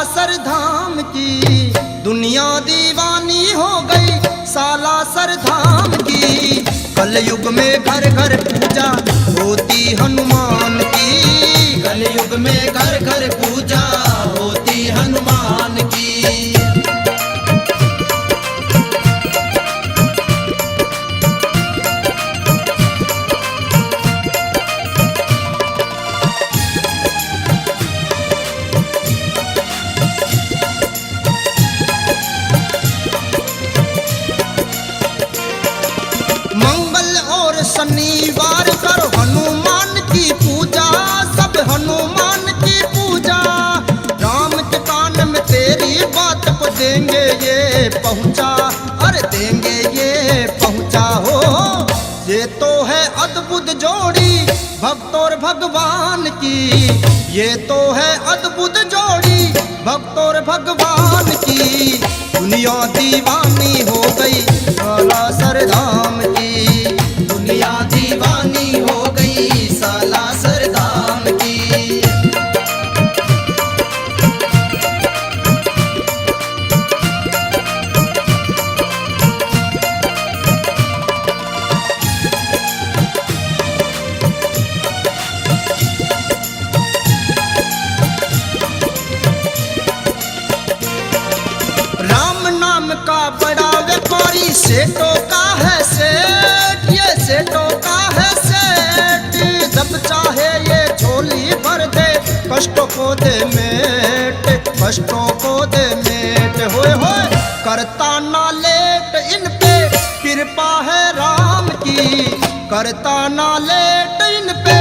सालासर धाम की दुनिया दीवानी हो गई, सालासर धाम की। कलयुग में घर घर पूजा होती हनुमान की, कलयुग में घर घर पूजा होती हनुमान की। शनिवार करो हनुमान की पूजा, सब हनुमान की पूजा। राम के कान में तेरी बात को देंगे ये पहुंचा, अरे देंगे ये पहुंचा हो। ये तो है अद्भुत जोड़ी भक्त और भगवान की, ये तो है अद्भुत जोड़ी भक्त और भगवान की। दुनिया दीवानी हो गई सालासर धाम की, दुनिया दीवानी हो गई सालासर धाम की। राम नाम का बड़ा व्यापारी सेठों का है सेठ, ये सेठों का है सेठ। जब चाहे ये झोली भर दे, कष्टों को दे मेट, कष्टों को दे मेट। होए होए करता ना लेट इन पे कृपा है राम की, करता ना लेट इन पे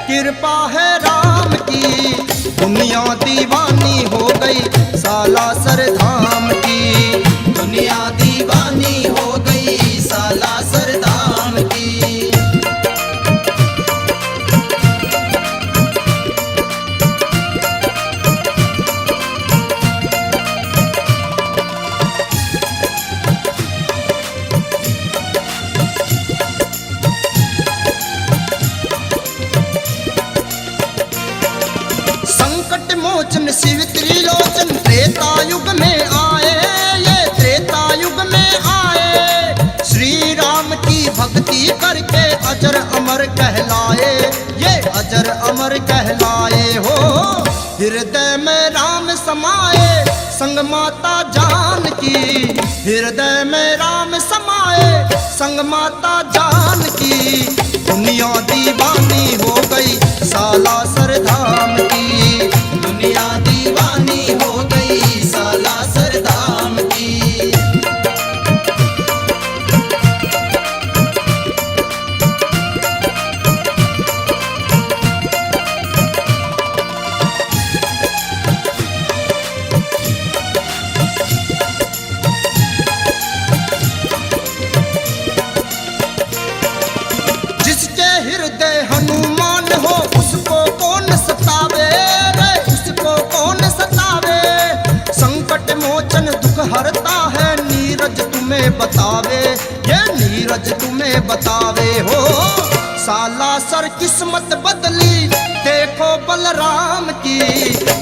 कृपा है राम की। दुनिया दीवानी हो गई सालासर धाम की, दुनिया दीवानी हो गई सालासर धाम की। संकट मोचन शिव त्रिलोचन त्रेता युग में आए, ये त्रेता युग में आए। श्री राम की भक्ति करके अजर अमर कहलाए, ये अजर अमर कहलाए हो। हृदय में राम समाए संग माता जानकी, हृदय में राम समाए संग माता जानकी। दुनिया दीवानी हो गई सालासर धाम की, दुनिया दीवानी हो गई सालासर धाम की। जिसके हृदय हनुमान हो उसको कौन सतावे रे, उसको कौन सतावे। संकट मोचन दुख हरता है नीरज तुम्हें बतावे, ये नीरज तुम्हें बतावे हो। सालासर किस्मत बदली देखो बलराम की,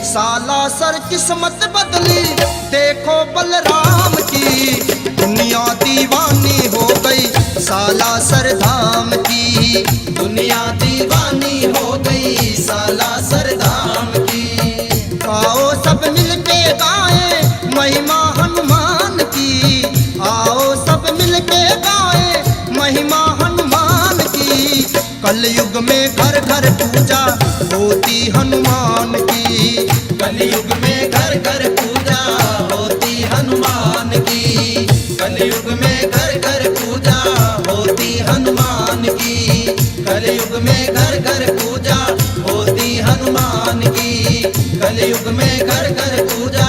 सालासर किस्मत बदली देखो बलराम की। दुनिया दीवानी हो गई सालासर धाम की, दुनिया दीवानी हो गई सालासर धाम की। आओ सब मिलके गाएं महिमा हनुमान की, आओ सब मिलके गाएं महिमा हनुमान की। कलयुग में घर घर पूजा होती हनुमान की, कलयुग में घर घर पूजा होती हनुमान की। कलयुग में घर घर पूजा होती हनुमान की, कलयुग में घर घर पूजा होती हनुमान की। कलयुग में घर घर पूजा